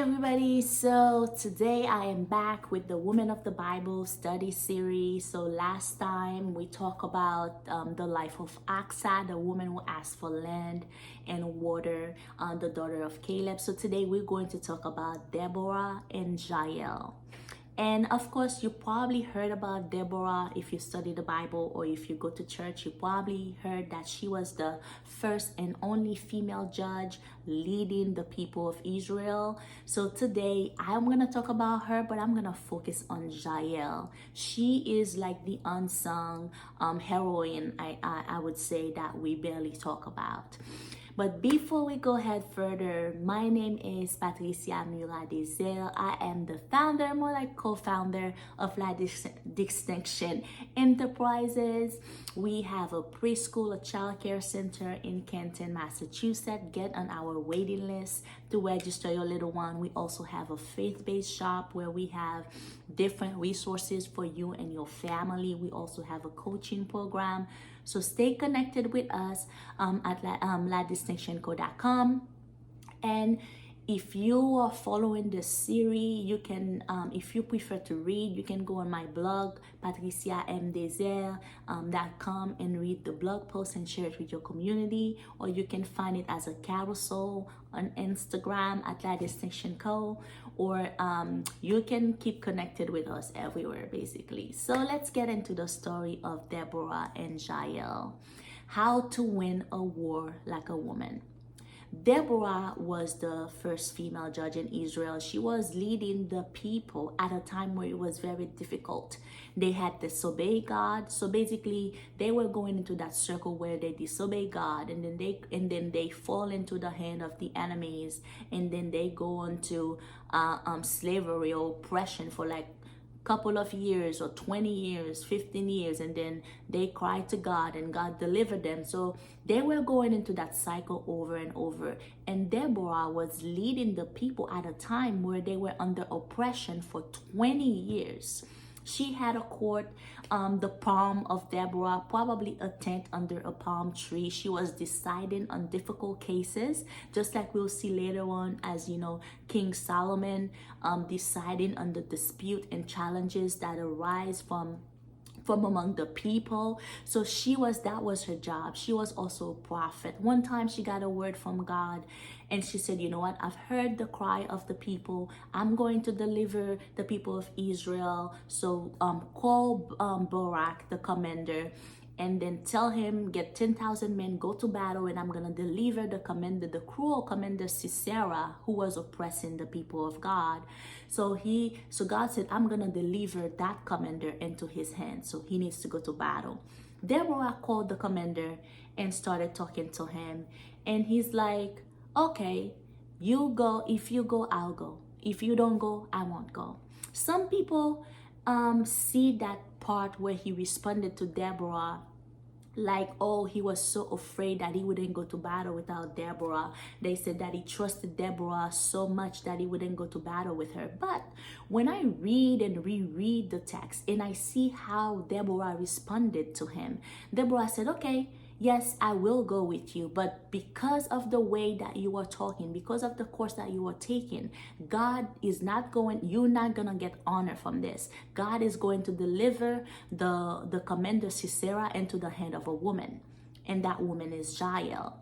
everybody. So today I am back with the Women of the Bible study series. So last time we talked about the life of Aksa, the woman who asked for land and water, the daughter of Caleb. So today we're going to talk about Deborah and Jael. And of course, you probably heard about Deborah if you study the Bible or if you go to church. You probably heard that she was the first and only female judge leading the people of Israel. So today I'm going to talk about her, but I'm going to focus on Jael. She is like the unsung heroine, I would say, that we barely talk about. But before we go ahead further, my name is Patricia Muradizelle. I am the founder, more like co-founder of La Distinction Enterprises. We have a preschool, a childcare center in Canton, Massachusetts. Get on our waiting list to register your little one. We also have a faith-based shop where we have different resources for you and your family. We also have a coaching program. So stay connected with us at ladistinctionco.com. And if you are following the series, you can, if you prefer to read, you can go on my blog, patriciamdesert.com, and read the blog post and share it with your community. Or you can find it as a carousel on Instagram at La Distinction Co. Or you can keep connected with us everywhere, basically. So let's get into the story of Deborah and Jael. How to win a war like a woman. Deborah was the first female judge in Israel. She was leading the people at a time where it was very difficult. They had disobey God. So basically, they were going into that circle where they disobey God, and then they fall into the hand of the enemies, and then they go on to slavery or oppression for like couple of years or 20 years, 15 years, and then they cried to God and God delivered them. So they were going into that cycle over and over. And Deborah was leading the people at a time where they were under oppression for 20 years. She had a court, the palm of Deborah, probably a tent under a palm tree. She was deciding on difficult cases, just like we'll see later on, as you know, King Solomon deciding on the dispute and challenges that arise from among the people. So that was her job. She was also a prophet. One time she got a word from God and she said, you know what, I've heard the cry of the people. I'm going to deliver the people of Israel. So call Barak, the commander, and then tell him, get 10,000 men, go to battle, and I'm going to deliver the commander, the cruel commander Sisera, who was oppressing the people of God. So God said, I'm going to deliver that commander into his hands. So he needs to go to battle. Deborah called the commander and started talking to him. And he's like, okay, you go. If you go, I'll go. If you don't go, I won't go. Some people see that part where he responded to Deborah like, oh, he was so afraid that he wouldn't go to battle without Deborah. They said that he trusted Deborah so much that he wouldn't go to battle with her. But when I read and reread the text and I see how Deborah responded to him, Deborah said, okay, yes, I will go with you, but because of the way that you are talking, because of the course that you are taking, God is not going, you're not going to get honor from this. God is going to deliver the commander Sisera into the hand of a woman, and that woman is Jael.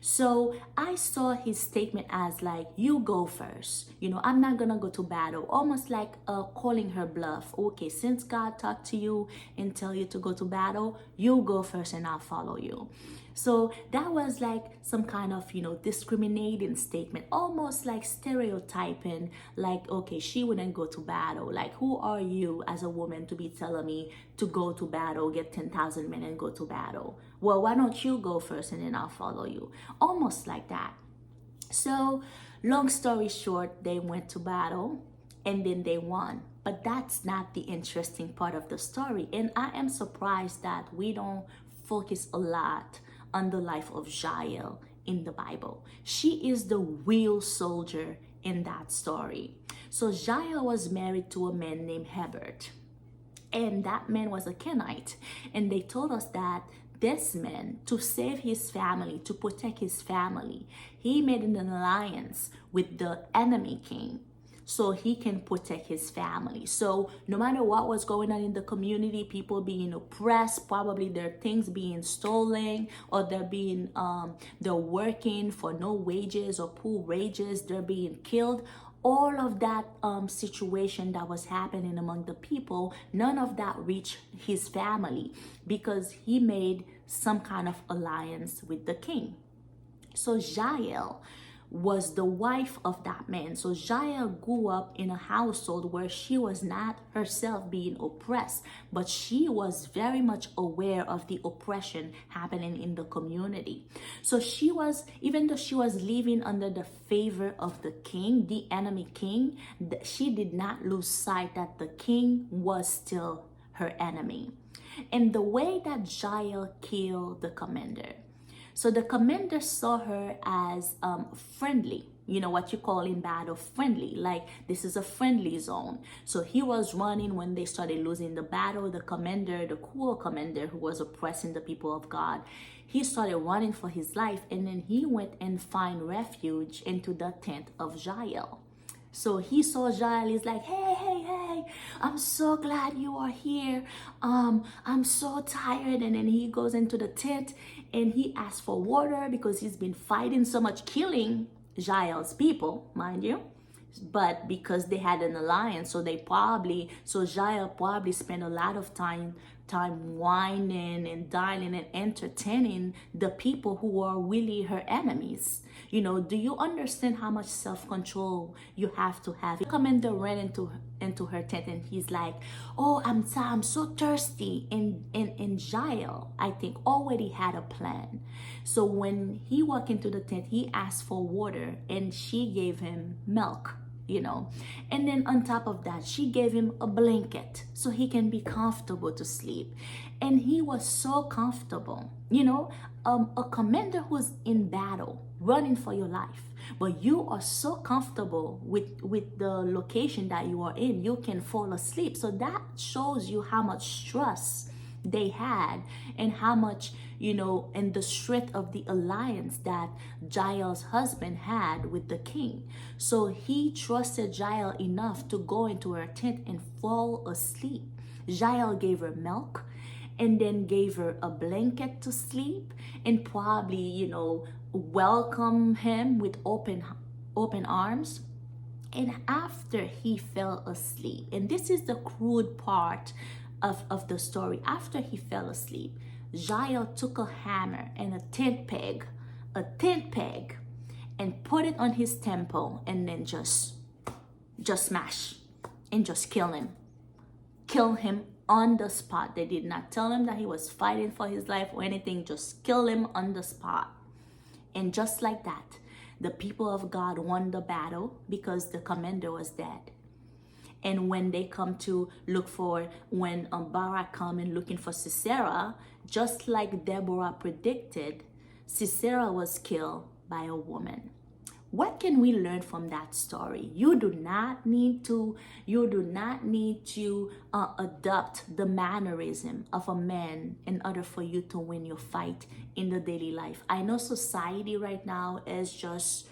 So I saw his statement as like, you go first. You know, I'm not going to go to battle. Almost like calling her bluff. Okay, since God talked to you and tell you to go to battle, you go first and I'll follow you. So that was like some kind of, discriminating statement, almost like stereotyping, like, okay, she wouldn't go to battle. Like, who are you as a woman to be telling me to go to battle, get 10,000 men and go to battle? Well, why don't you go first and then I'll follow you? Almost like that. So long story short, they went to battle and then they won. But that's not the interesting part of the story. And I am surprised that we don't focus a lot on the life of Jael in the Bible. She is the real soldier in that story. So Jael was married to a man named Hebert. And that man was a Kenite. And they told us that this man, to save his family, to protect his family, he made an alliance with the enemy king so he can protect his family. So no matter what was going on in the community, people being oppressed, probably their things being stolen, or they're working for no wages or poor wages, they're being killed. All of that situation that was happening among the people, none of that reached his family because he made some kind of alliance with the king. So Jael was the wife of that man. So Jael grew up in a household where she was not herself being oppressed, but she was very much aware of the oppression happening in the community. So she was, even though she was living under the favor of the king, the enemy king, she did not lose sight that the king was still her enemy. And the way that Jael killed the commander, so the commander saw her as friendly, you know, what you call in battle friendly, like this is a friendly zone. So he was running when they started losing the battle. The commander, the cruel commander who was oppressing the people of God, he started running for his life, and then he went and find refuge into the tent of Jael. So he saw Jael, he's like, hey, I'm so glad you are here. I'm so tired. And then he goes into the tent and he asks for water because he's been fighting so much, killing Jael's people, mind you. But because they had an alliance, so Jael probably spent a lot of time whining and dining and entertaining the people who are really her enemies. You know, do you understand how much self-control you have to have? The commander ran into her tent and he's like, oh, I'm so thirsty. And Jael, I think, already had a plan. So when he walked into the tent, he asked for water and she gave him milk, you know. And then on top of that, she gave him a blanket so he can be comfortable to sleep. And he was so comfortable, you know. A commander who's in battle, running for your life, but you are so comfortable with the location that you are in, you can fall asleep. So that shows you how much trust they had, and how much, you know, and the strength of the alliance that Jael's husband had with the king. So he trusted Jael enough to go into her tent and fall asleep. Jael gave her milk and then gave her a blanket to sleep, and probably, you know, welcome him with open arms. And after he fell asleep, and this is the crude part of the story, after he fell asleep, Jael took a hammer and a tent peg, and put it on his temple, and then just smash and just kill him on the spot. They did not tell him that he was fighting for his life or anything, just kill him on the spot. And just like that, the people of God won the battle because the commander was dead. And when they come to look for, when Barak come and looking for Sisera, just like Deborah predicted, Sisera was killed by a woman. What can we learn from that story? You do not need to adopt the mannerism of a man in order for you to win your fight in the daily life. I know society right now is just,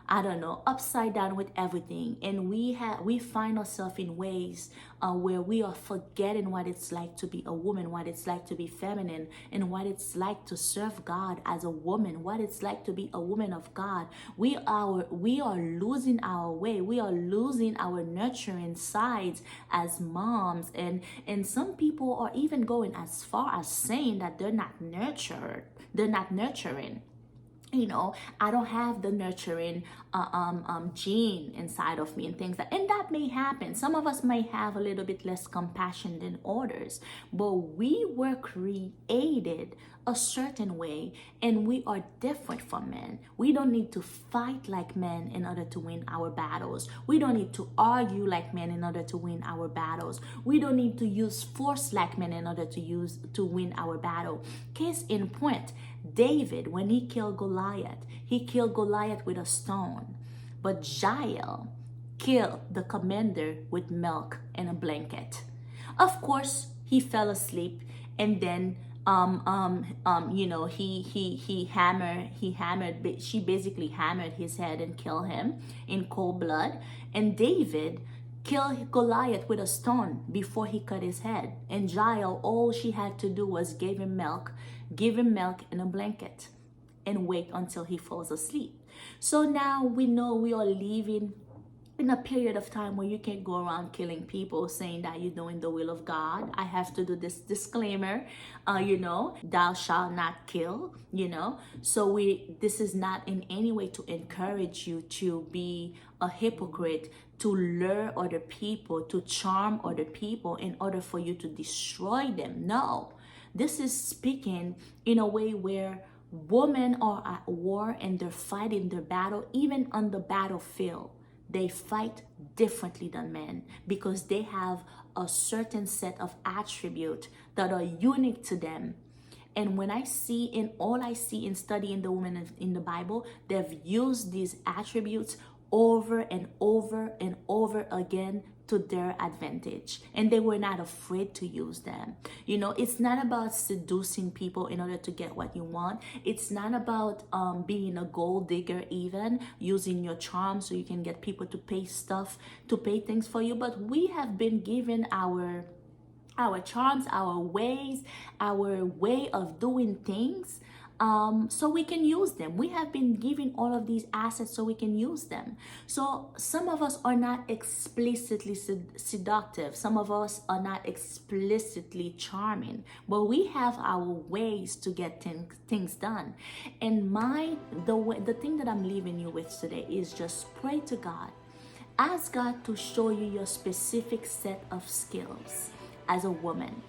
I don't know, upside down with everything, and we find ourselves in ways where we are forgetting what it's like to be a woman, what it's like to be feminine, and what it's like to serve God as a woman, what it's like to be a woman of God. We are losing our way. We are losing our nurturing sides as moms, and some people are even going as far as saying that they're not nurturing. You know, I don't have the nurturing gene inside of me and things and that may happen. Some of us may have a little bit less compassion than others, but we were created a certain way, and we are different from men. We don't need to fight like men in order to win our battles. We don't need to argue like men in order to win our battles. We don't need to use force like men in order to win our battle. Case in point, David, when he killed Goliath with a stone. But Jael killed the commander with milk and a blanket. Of course, he fell asleep, and then she basically hammered his head and killed him in cold blood. And David killed Goliath with a stone before he cut his head. And Jael, all she had to do was give him milk in a blanket, and wait until he falls asleep. So now we know we are living in a period of time where you can't go around killing people saying that you're doing the will of God. I have to do this disclaimer, thou shalt not kill, So this is not in any way to encourage you to be a hypocrite, to lure other people, to charm other people in order for you to destroy them. No, this is speaking in a way where women are at war and they're fighting their battle, even on the battlefield. They fight differently than men because they have a certain set of attributes that are unique to them. And when I see in studying the women in the Bible, they've used these attributes over and over and over again to their advantage, and they were not afraid to use them. It's not about seducing people in order to get what you want. It's not about being a gold digger, even using your charm so you can get people to pay things for you. But we have been given our charms, our ways, our way of doing things, so we can use them. We have been given all of these assets so we can use them. So some of us are not explicitly seductive. Some of us are not explicitly charming, but we have our ways to get things done. And the thing that I'm leaving you with today is just pray to God. Ask God to show you your specific set of skills as a woman,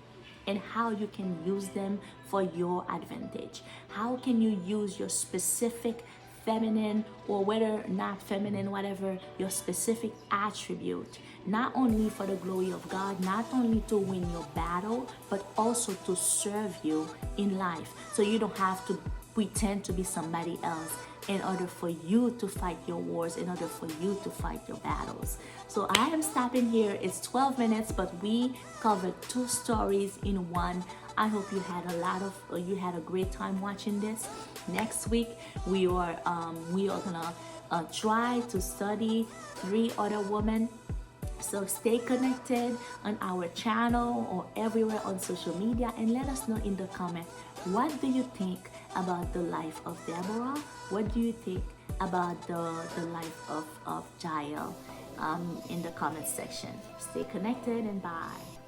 and how you can use them for your advantage. How can you use your specific feminine, or whether not feminine, whatever, your specific attribute, not only for the glory of God, not only to win your battle, but also to serve you in life. So you don't have to pretend to be somebody else in order for you to fight your wars, in order for you to fight your battles. So I am stopping here. It's 12 minutes, but we covered 2 stories in one. I hope you had a great time watching this. Next week we are gonna try to study 3 other women. So stay connected on our channel or everywhere on social media, and let us know in the comment, what do you think about the life of Deborah? What do you think about the life of Jael in the comment section? Stay connected, and bye.